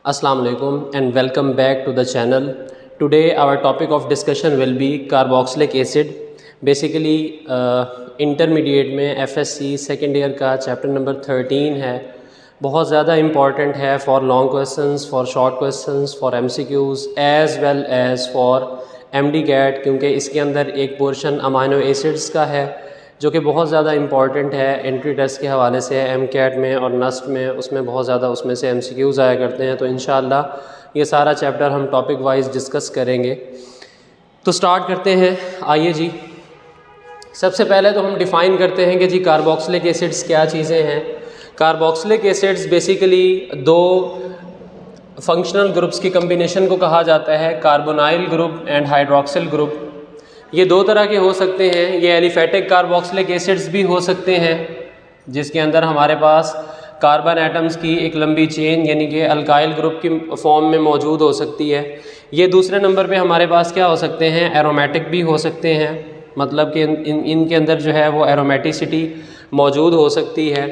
Assalamu alaikum and welcome back to the channel. Today our topic of discussion will be carboxylic acid. Basically intermediate में FSC second year का chapter number 13 है. बहुत ज़्यादा important है for long questions, for short questions, for MCQs as well as for MD CAT, क्योंकि इसके अंदर एक पोर्शन अमाइनो एसिड्स का है जो कि बहुत ज़्यादा इम्पॉर्टेंट है एंट्री टेस्ट के हवाले से. MCAT में और नस्ट में उसमें बहुत ज़्यादा उसमें से MCQs आया करते हैं. तो इंशाअल्लाह ये सारा चैप्टर हम टॉपिक वाइज डिस्कस करेंगे. तो स्टार्ट करते हैं. आइए जी, सबसे पहले तो हम डिफ़ाइन करते हैं कि जी कार्बोक्सिलिक एसिड्स क्या चीज़ें हैं. कार्बोक्सिलिक एसिड्स बेसिकली दो फंक्शनल ग्रुप्स की कम्बिनेशन को कहा जाता है, carbonyl group and hydroxyl group. ये दो तरह के हो सकते हैं. ये एलिफेटिक कार्बोक्सिलिक एसिड्स भी हो सकते हैं जिसके अंदर हमारे पास कार्बन एटम्स की एक लंबी चेन यानी कि अल्काइल ग्रुप की फॉर्म में मौजूद हो सकती है. ये दूसरे नंबर पे हमारे पास क्या हो सकते हैं, एरोमेटिक भी हो सकते हैं. मतलब कि इनके अंदर जो है वो एरोमेटिसिटी मौजूद हो सकती है.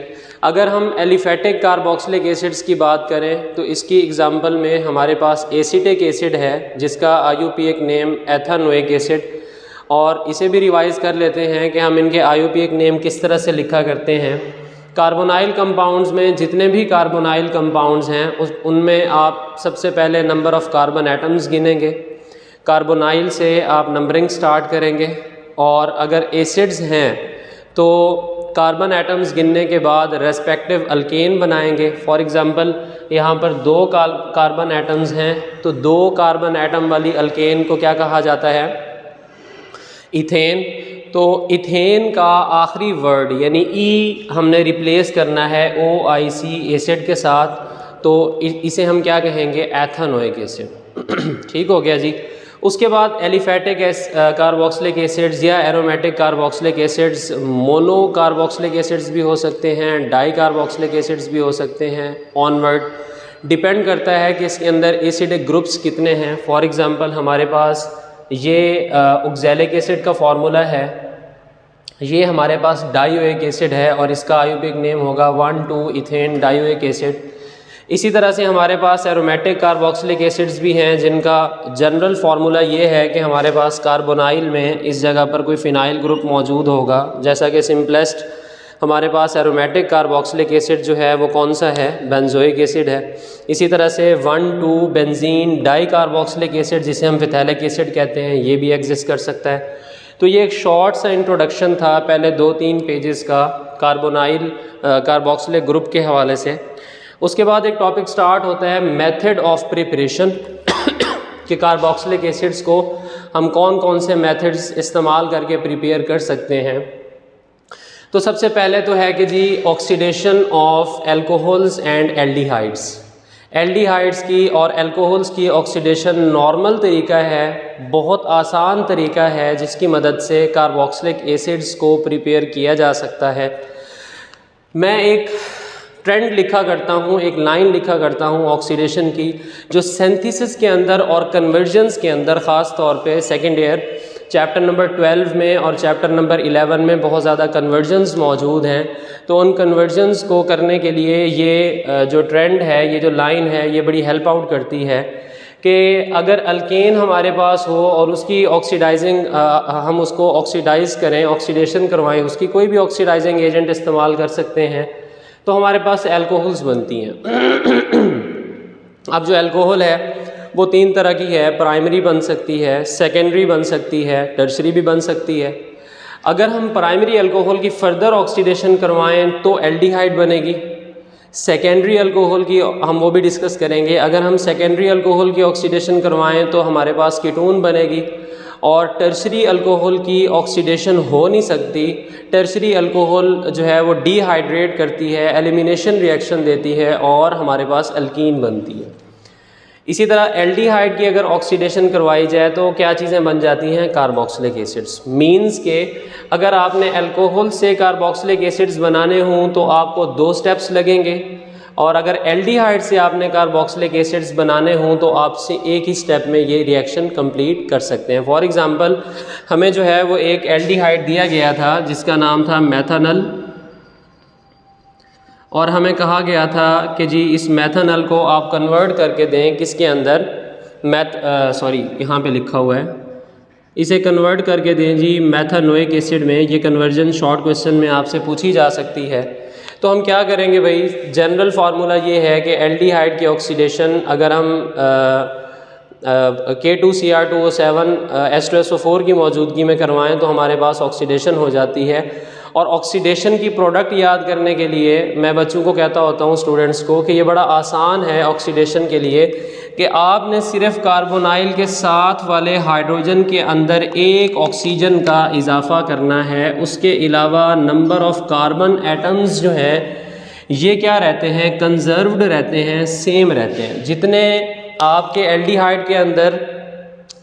अगर हम एलिफेटिक कार्बोक्सिलिक एसिड्स की बात करें तो इसकी एग्जांपल में हमारे पास एसिटिक एसिड है जिसका IUPAC नेम एथेनोइक एसिड, और इसे भी रिवाइज़ कर लेते हैं कि हम इनके IUPAC नेम किस तरह से लिखा करते हैं. कार्बोनाइल कंपाउंड्स में जितने भी कार्बोनाइल कंपाउंड्स हैं उनमें आप सबसे पहले नंबर ऑफ़ कार्बन एटम्स गिनेंगे. कार्बोनाइल से आप नंबरिंग स्टार्ट करेंगे, और अगर एसिड्स हैं तो कार्बन एटम्स गिनने के बाद रेस्पेक्टिव अल्केन बनाएंगे. फॉर एग्ज़ाम्पल यहाँ पर दो कार्बन एटम्स हैं तो दो कार्बन एटम वाली अल्केन को क्या कहा जाता है, इथेन. तो इथेन का आखिरी वर्ड यानी ई हमने रिप्लेस करना है OIC एसिड के साथ, तो इसे हम क्या कहेंगे, एथेनोइक एसिड. ठीक हो गया जी. उसके बाद एलिफेटिक कार्बोक्सिलिक एसिड्स या aromatic carboxylic acids, mono carboxylic acids भी हो सकते हैं, डाई कार्बोक्सिलिक एसिड्स भी हो सकते हैं. ऑनवर्ड डिपेंड करता है कि इसके अंदर एसिडिक ग्रुप्स कितने हैं. फॉर एग्ज़ाम्पल हमारे पास ये ऑक्सैलिक एसिड का फार्मूला है, ये हमारे पास डाइओइक एसिड है और इसका IUPAC नेम होगा 1,2-इथेन डाइओइक एसिड. इसी तरह से हमारे पास एरोमेटिक कार्बोक्सिलिक एसिड्स भी हैं जिनका जनरल फार्मूला ये है कि हमारे पास कार्बोनाइल में इस जगह पर कोई फिनाइल ग्रुप मौजूद होगा. जैसा कि सिंपलेस्ट हमारे पास एरोमेटिक कार्बोक्सिलिक एसिड जो है वो कौन सा है, बेंजोइक एसिड है. इसी तरह से 1,2 बेंजीन डाई कार्बोक्सिलिक एसिड जिसे हम फिथैलिक एसिड कहते हैं, ये भी एग्जिस्ट कर सकता है. तो ये एक शॉर्ट सा इंट्रोडक्शन था पहले 2-3 पेजेस का कार्बोनाइल कार्बोक्सिलिक ग्रुप के हवाले से. उसके बाद एक टॉपिक स्टार्ट होता है मेथड ऑफ प्रिपरेशन कि कार्बोक्सिलिक एसिड्स को हम कौन कौन से मेथड्स इस्तेमाल करके प्रिपेयर कर सकते हैं. तो सबसे पहले तो है कि जी oxidation of alcohols and aldehydes. Aldehydes की और एल्कोहल्स की ऑक्सीडेशन नॉर्मल तरीका है, बहुत आसान तरीका है जिसकी मदद से कार्बोक्सिलिक एसिड्स को प्रिपेयर किया जा सकता है. मैं एक ट्रेंड लिखा करता हूँ, एक लाइन लिखा करता हूँ ऑक्सीडेशन की, जो सिंथेसिस के अंदर और कन्वर्जन्स के अंदर ख़ास तौर पे सेकेंड ईयर चैप्टर नंबर 12 में और चैप्टर नंबर 11 में बहुत ज़्यादा कन्वर्जन्स मौजूद हैं. तो उन कन्वर्जन्स को करने के लिए ये जो ट्रेंड है, ये जो लाइन है, ये बड़ी हेल्प आउट करती है कि अगर अल्केन हमारे पास हो और उसकी ऑक्सीडाइजिंग हम उसको ऑक्सीडाइज़ करें, ऑक्सीडेशन करवाएं, उसकी कोई भी ऑक्सीडाइजिंग एजेंट इस्तेमाल कर सकते हैं, तो हमारे पास एल्कोहल्स बनती हैं. अब जो एल्कोहल है वो 3 तरह की है. प्राइमरी बन सकती है, सेकेंडरी बन सकती है, टर्शरी भी बन सकती है. अगर हम प्राइमरी अल्कोहल की फ़र्दर ऑक्सीडेशन करवाएं तो एल्डिहाइड बनेगी. सेकेंडरी अल्कोहल की हम वो भी डिस्कस करेंगे. अगर हम सेकेंडरी अल्कोहल की ऑक्सीडेशन करवाएं तो हमारे पास कीटोन बनेगी. और टर्शरी अल्कोहल की ऑक्सीडेशन हो नहीं सकती. टर्शरी अल्कोहल जो है वो डिहाइड्रेट करती है, एलिमिनेशन रिएक्शन देती है और हमारे पास अल्कीन बनती है. इसी तरह एल्डिहाइड की अगर ऑक्सीडेशन करवाई जाए तो क्या चीज़ें बन जाती हैं, कार्बोक्सिलिक एसिड्स. मींस के अगर आपने अल्कोहल से कार्बोक्सिलिक एसिड्स बनाने हों तो आपको 2 स्टेप्स लगेंगे, और अगर एल्डिहाइड से आपने कार्बोक्सिलिक एसिड्स बनाने हों तो आपसे एक ही स्टेप में ये रिएक्शन कंप्लीट कर सकते हैं. फॉर एग्ज़ाम्पल हमें जो है वो एक एल्डिहाइड दिया गया था जिसका नाम था मेथनल, और हमें कहा गया था कि जी इस मेथनॉल को आप कन्वर्ट करके दें किसके अंदर, यहाँ पे लिखा हुआ है, इसे कन्वर्ट करके दें जी मेथानोइक एसिड में। ये कन्वर्जन शॉर्ट क्वेश्चन में आपसे पूछी जा सकती है। तो हम क्या करेंगे भाई, जनरल फार्मूला ये है कि एल्डिहाइड की ऑक्सीडेशन अगर हम K2Cr2O7 H2SO4 की मौजूदगी में करवाएं तो हमारे पास ऑक्सीडेशन हो जाती है। और ऑक्सीडेशन की प्रोडक्ट याद करने के लिए मैं बच्चों को कहता होता हूँ, स्टूडेंट्स को, कि ये बड़ा आसान है ऑक्सीडेशन के लिए, कि आपने सिर्फ कार्बोनाइल के साथ वाले हाइड्रोजन के अंदर एक ऑक्सीजन का इजाफा करना है। उसके अलावा नंबर ऑफ़ कार्बन एटम्स जो है ये क्या रहते हैं, कंजर्व्ड रहते हैं, सेम रहते हैं। जितने आपके एल्डिहाइड के अंदर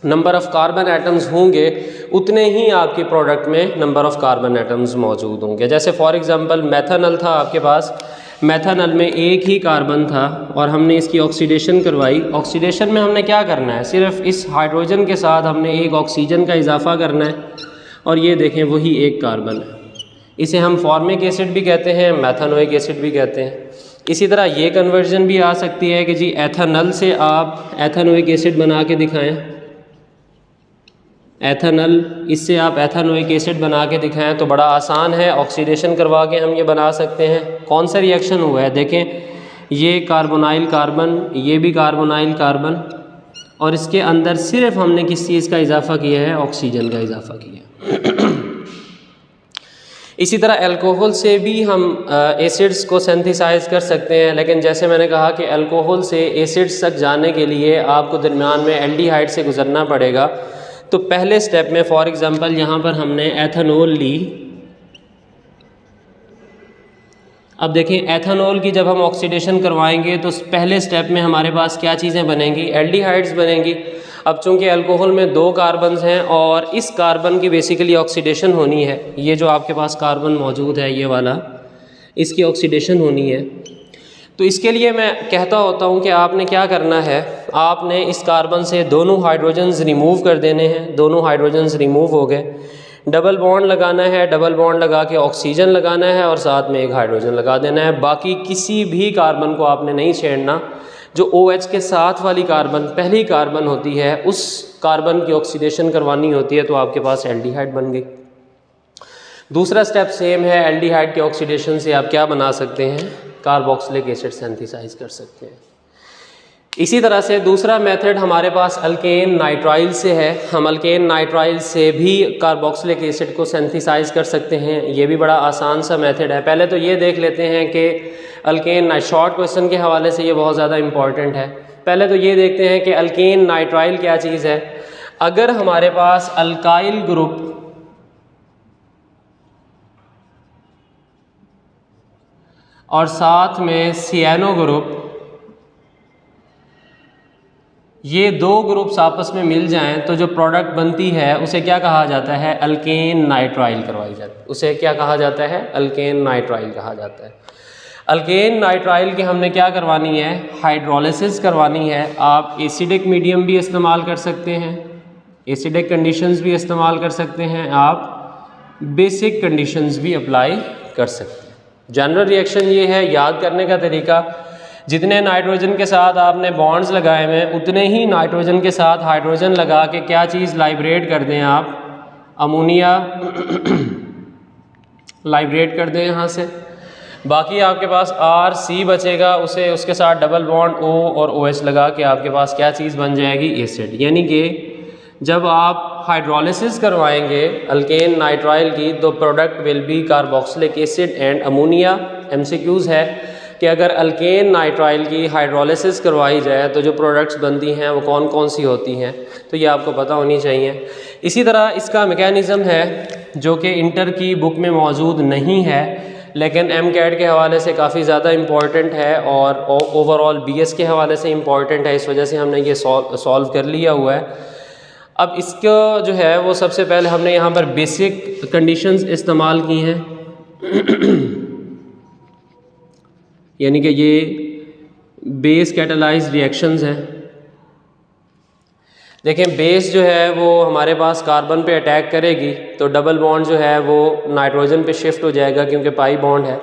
नंबर ऑफ़ कार्बन एटम्स होंगे उतने ही आपके प्रोडक्ट में नंबर ऑफ़ कार्बन एटम्स मौजूद होंगे। जैसे फॉर एग्जांपल मेथनॉल था आपके पास, मेथनॉल में एक ही कार्बन था और हमने इसकी ऑक्सीडेशन करवाई। ऑक्सीडेशन में हमने क्या करना है, सिर्फ इस हाइड्रोजन के साथ हमने एक ऑक्सीजन का इजाफा करना है और ये देखें वही एक कार्बन है। इसे हम फॉर्मिक एसिड भी कहते हैं, मेथानोइक एसिड भी कहते हैं। इसी तरह ये कन्वर्जन भी आ सकती है कि जी एथेनॉल से आप एथेनोइक एसिड बना के दिखाएं, एथेनॉल इससे आप एथेनोइक एसिड बना के दिखाएं तो बड़ा आसान है, ऑक्सीडेशन करवा के हम ये बना सकते हैं। कौन सा रिएक्शन हुआ है देखें, ये कार्बोनाइल कार्बन, ये भी कार्बोनाइल कार्बन, और इसके अंदर सिर्फ हमने किस चीज़ का इजाफा किया है, ऑक्सीजन का इजाफा किया। इसी तरह अल्कोहल से भी हम एसिड्स को सिंथेसाइज कर सकते हैं, लेकिन जैसे मैंने कहा कि अल्कोहल से एसिड्स तक जाने के लिए आपको दरमियान में एल्डिहाइड से गुजरना पड़ेगा। तो पहले स्टेप में फॉर एग्जांपल यहाँ पर हमने एथेनॉल ली। अब देखें एथेनॉल की जब हम ऑक्सीडेशन करवाएंगे तो पहले स्टेप में हमारे पास क्या चीज़ें बनेंगी, एल्डिहाइड्स बनेंगी। अब चूंकि अल्कोहल में 2 कार्बन्स हैं और इस कार्बन की बेसिकली ऑक्सीडेशन होनी है, ये जो आपके पास कार्बन मौजूद है ये वाला, इसकी ऑक्सीडेशन होनी है। तो इसके लिए मैं कहता होता हूँ कि आपने क्या करना है, आपने इस कार्बन से दोनों हाइड्रोजन्स रिमूव कर देने हैं। दोनों हाइड्रोजन्स रिमूव हो गए, डबल बॉन्ड लगाना है, डबल बॉन्ड लगा के ऑक्सीजन लगाना है और साथ में एक हाइड्रोजन लगा देना है। बाकी किसी भी कार्बन को आपने नहीं छेड़ना। जो OH के साथ वाली कार्बन, पहली कार्बन होती है, उस कार्बन की ऑक्सीडेशन करवानी होती है तो आपके पास एल्डिहाइड बन गई। दूसरा स्टेप सेम है, एल्डिहाइड के ऑक्सीडेशन से आप क्या बना सकते हैं, कार्बोक्सिलिक एसिड सिंथेसाइज कर सकते हैं। इसी तरह से दूसरा मेथड हमारे पास अल्केन नाइट्राइल से है। हम अल्केन नाइट्राइल से भी कार्बोक्सिलिक एसिड को सिंथेसाइज कर सकते हैं। ये भी बड़ा आसान सा मेथड है। पहले तो ये देख लेते हैं कि अल्केन, शॉर्ट क्वेश्चन के हवाले से ये बहुत ज़्यादा इंपॉर्टेंट है। पहले तो ये देखते हैं कि अल्केन नाइट्राइल क्या चीज़ है। अगर हमारे पास अल्काइल ग्रुप और साथ में सियानो ग्रुप, ये 2 ग्रुप्स आपस में मिल जाएं तो जो प्रोडक्ट बनती है उसे क्या कहा जाता है, अल्केन नाइट्राइल करवाई जाती है। उसे क्या कहा जाता है, अल्केन नाइट्राइल कहा जाता है। अल्केन नाइट्राइल की हमने क्या करवानी है, हाइड्रोलिसिस करवानी है। आप एसिडिक मीडियम भी इस्तेमाल कर सकते हैं, एसिडिक कंडीशंस भी इस्तेमाल कर सकते हैं, आप बेसिक कंडीशंस भी अप्लाई कर सकते हैं। जनरल रिएक्शन ये है, याद करने का तरीका, जितने नाइट्रोजन के साथ आपने बॉन्ड्स लगाए हुए हैं उतने ही नाइट्रोजन के साथ हाइड्रोजन लगा के क्या चीज़ लाइब्रेट कर दें आप, अमोनिया लाइब्रेट कर दें यहाँ से। बाकी आपके पास RC बचेगा, उसे उसके साथ डबल बॉन्ड O और OH लगा के आपके पास क्या चीज़ बन जाएगी, एसिड। यानी कि जब आप हाइड्रोलिसिस करवाएंगे अल्केन नाइट्राइल की तो product will be carboxylic acid and ammonia. MCQs है कि अगर अल्केन नाइट्राइल की हाइड्रोलिसिस करवाई जाए तो जो प्रोडक्ट्स बनती हैं वो कौन कौन सी होती हैं, तो ये आपको पता होनी चाहिए। इसी तरह इसका मैकेनिज़्म है जो कि इंटर की बुक में मौजूद नहीं है, लेकिन MCAT के हवाले से काफ़ी ज़्यादा इम्पॉर्टेंट है और ओवरऑल BS के हवाले से इम्पॉर्टेंट है। इस वजह से हमने ये सॉल्व कर लिया हुआ है। अब इसका जो है वो सबसे पहले हमने यहाँ पर बेसिक कंडीशंस इस्तेमाल की हैं यानी कि ये बेस कैटालाइज्ड रिएक्शंस हैं। देखें बेस जो है वो हमारे पास कार्बन पे अटैक करेगी तो डबल बॉन्ड जो है वो नाइट्रोजन पे शिफ्ट हो जाएगा क्योंकि पाई बॉन्ड है।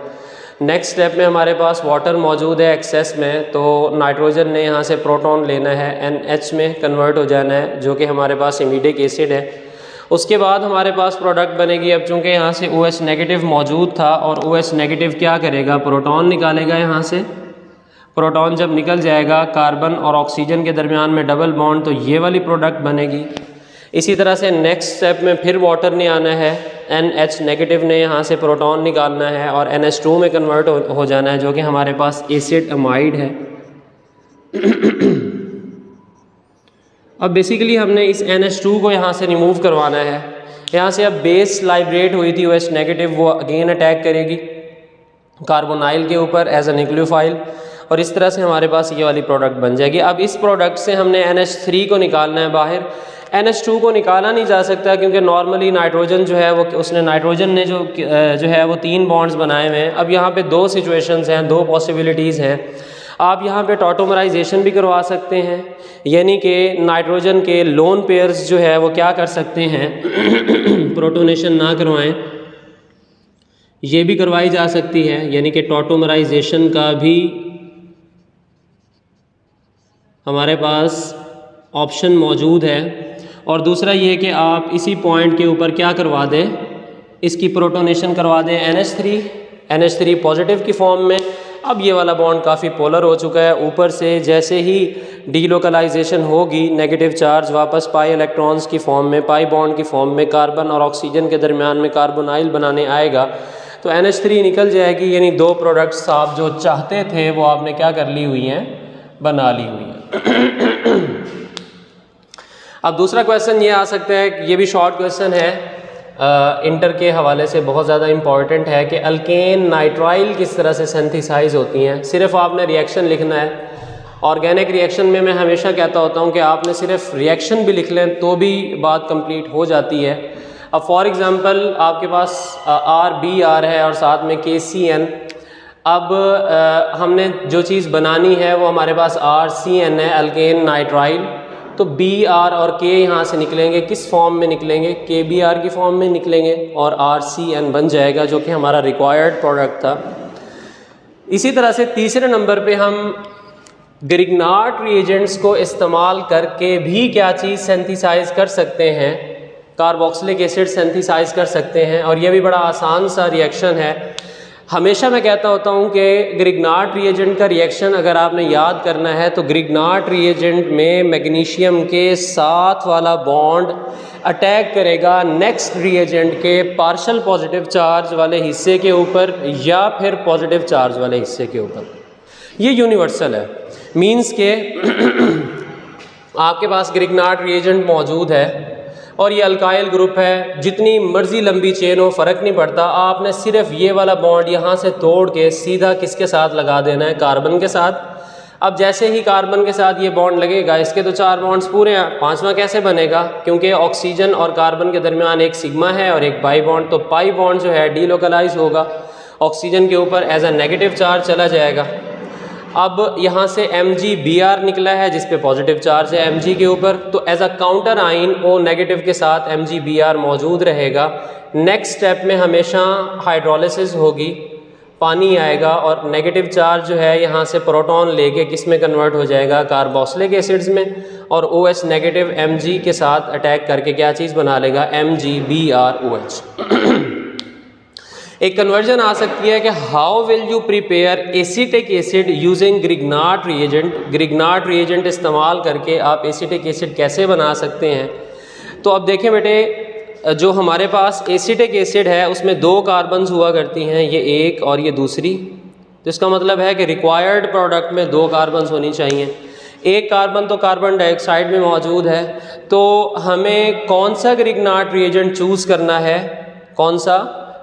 नेक्स्ट स्टेप में हमारे पास वाटर मौजूद है एक्सेस में, तो नाइट्रोजन ने यहाँ से प्रोटॉन लेना है, NH में कन्वर्ट हो जाना है, जो कि हमारे पास इमीडिक एसिड है। उसके बाद हमारे पास प्रोडक्ट बनेगी। अब चूँकि यहाँ से OH नेगेटिव मौजूद था और OH नेगेटिव क्या करेगा, प्रोटॉन निकालेगा। यहाँ से प्रोटॉन जब निकल जाएगा कार्बन और ऑक्सीजन के दरमियान में डबल बॉन्ड, तो ये वाली प्रोडक्ट बनेगी। इसी तरह से नेक्स्ट स्टेप में फिर वाटर ने आना है, NH नेगेटिव ने यहाँ से प्रोटॉन निकालना है और NH2 में कन्वर्ट हो जाना है, जो कि हमारे पास एसिड अमाइड है। अब बेसिकली हमने इस NH2 को यहाँ से रिमूव करवाना है। यहाँ से अब बेस लाइब्रेट हुई थी OH नेगेटिव, वो अगेन अटैक करेगी कार्बोनाइल के ऊपर एज अ न्यूक्लियोफाइल, और इस तरह से हमारे पास ये वाली प्रोडक्ट बन जाएगी। अब इस प्रोडक्ट से हमने NH3 को निकालना है बाहर। NH2 को निकाला नहीं जा सकता क्योंकि नॉर्मली नाइट्रोजन जो है वो नाइट्रोजन ने जो है वो 3 बॉन्ड्स बनाए हुए हैं। अब यहाँ पे 2 सिचुएशंस हैं, 2 पॉसिबिलिटीज़ हैं। आप यहाँ पे टॉटोमराइजेशन भी करवा सकते हैं, यानी कि नाइट्रोजन के लोन पेयर्स जो है वो क्या कर सकते हैं, प्रोटोनेशन ना करवाएं, ये भी करवाई जा सकती है, यानी कि टॉटोमराइजेशन का भी हमारे पास ऑप्शन मौजूद है। और दूसरा ये है कि आप इसी पॉइंट के ऊपर क्या करवा दें, इसकी प्रोटोनेशन करवा दें NH3 पॉजिटिव की फॉर्म में। अब ये वाला बॉन्ड काफ़ी पोलर हो चुका है, ऊपर से जैसे ही डीलोकलाइजेशन होगी नेगेटिव चार्ज वापस पाई इलेक्ट्रॉन्स की फॉर्म में, पाई बॉन्ड की फॉर्म में कार्बन और ऑक्सीजन के दरमियान में कार्बोनाइल बनाने आएगा, तो NH3 निकल जाएगी। यानी 2 प्रोडक्ट्स आप जो चाहते थे वो आपने क्या कर ली हुई हैं, बना ली हुई है। अब दूसरा क्वेश्चन ये आ सकता है, ये भी शॉर्ट क्वेश्चन है, इंटर के हवाले से बहुत ज़्यादा इंपॉर्टेंट है कि अल्केन नाइट्राइल किस तरह से सिंथेसाइज होती हैं। सिर्फ आपने रिएक्शन लिखना है। ऑर्गेनिक रिएक्शन में मैं हमेशा कहता होता हूँ कि आपने सिर्फ रिएक्शन भी लिख लें तो भी बात कंप्लीट हो जाती है। अब फॉर एग्ज़ाम्पल आपके पास RBr है और साथ में KCN। अब हमने जो चीज़ बनानी है वो हमारे पास RCN है, अल्केन नाइट्राइल। तो Br और K यहाँ से निकलेंगे, किस फॉर्म में निकलेंगे, KBr की फॉर्म में निकलेंगे और RCN बन जाएगा, जो कि हमारा रिक्वायर्ड प्रोडक्ट था। इसी तरह से तीसरे नंबर पे हम ग्रिग्नार्ड रिएजेंट्स को इस्तेमाल करके भी क्या चीज़ सिंथेसाइज कर सकते हैं, कार्बोक्सिलिक एसिड सिंथेसाइज कर सकते हैं, और यह भी बड़ा आसान सा रिएक्शन है। हमेशा मैं कहता होता हूँ कि ग्रिग्नार्ड रिएजेंट का रिएक्शन अगर आपने याद करना है तो ग्रिग्नार्ड रिएजेंट में मैग्नीशियम के साथ वाला बॉन्ड अटैक करेगा नेक्स्ट रिएजेंट के पार्शल पॉजिटिव चार्ज वाले हिस्से के ऊपर या फिर पॉजिटिव चार्ज वाले हिस्से के ऊपर। ये यूनिवर्सल है, मींस के आपके पास ग्रिग्नार्ड रिएजेंट मौजूद है और ये अल्काइल ग्रुप है, जितनी मर्जी लंबी चेन हो फ़र्क नहीं पड़ता, आपने सिर्फ ये वाला बॉन्ड यहाँ से तोड़ के सीधा किसके साथ लगा देना है, कार्बन के साथ। अब जैसे ही कार्बन के साथ ये बॉन्ड लगेगा, इसके तो 4 बॉन्ड्स पूरे हैं, 5वां कैसे बनेगा, क्योंकि ऑक्सीजन और कार्बन के दरमियान एक सिग्मा है और एक पाई बॉन्ड, तो पाई बॉन्ड जो है डीलोकलाइज होगा, ऑक्सीजन के ऊपर एज अ नेगेटिव चार्ज चला जाएगा। अब यहाँ से MgBr निकला है जिस पे पॉजिटिव चार्ज है Mg के ऊपर, तो एज अ काउंटर आइन O नेगेटिव के साथ MgBr मौजूद रहेगा। नेक्स्ट स्टेप में हमेशा हाइड्रोलिसिस होगी, पानी आएगा और नेगेटिव चार्ज जो है यहाँ से प्रोटॉन लेके किस में कन्वर्ट हो जाएगा, कार्बोक्सिलिक एसिड्स में, और OH नेगेटिव Mg के साथ अटैक करके क्या चीज़ बना लेगा, MgBrOH। एक कन्वर्जन आ सकती है कि how will you prepare acetic acid using Grignard reagent. Grignard reagent इस्तेमाल करके आप एसिटिक एसिड कैसे बना सकते हैं। तो अब देखें बेटे, जो हमारे पास एसिटिक एसिड है उसमें 2 कार्बन्स हुआ करती हैं, ये एक और ये दूसरी। तो इसका मतलब है कि रिक्वायर्ड प्रोडक्ट में 2 कार्बन्स होनी चाहिए। एक कार्बन तो कार्बन डाइऑक्साइड में मौजूद है, तो हमें कौन सा ग्रिग्नार्ड रिएजेंट चूज़ करना है, कौन सा,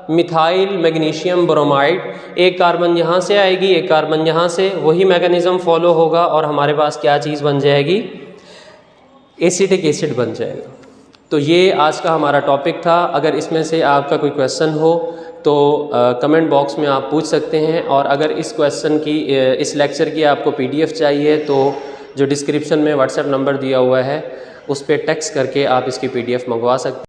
मिथाइल मैग्नीशियम ब्रोमाइड। एक कार्बन यहाँ से आएगी, एक कार्बन यहाँ से, वही मैकेनिज्म फॉलो होगा और हमारे पास क्या चीज़ बन जाएगी, एसिटिक एसिड बन जाएगा। तो ये आज का हमारा टॉपिक था। अगर इसमें से आपका कोई क्वेश्चन हो तो कमेंट बॉक्स में आप पूछ सकते हैं, और अगर इस क्वेश्चन की, इस लेक्चर की आपको PDF चाहिए तो जो डिस्क्रिप्शन में व्हाट्सएप नंबर दिया हुआ है उस पर टेक्स्ट करके आप इसकी PDF मंगवा सकते हैं।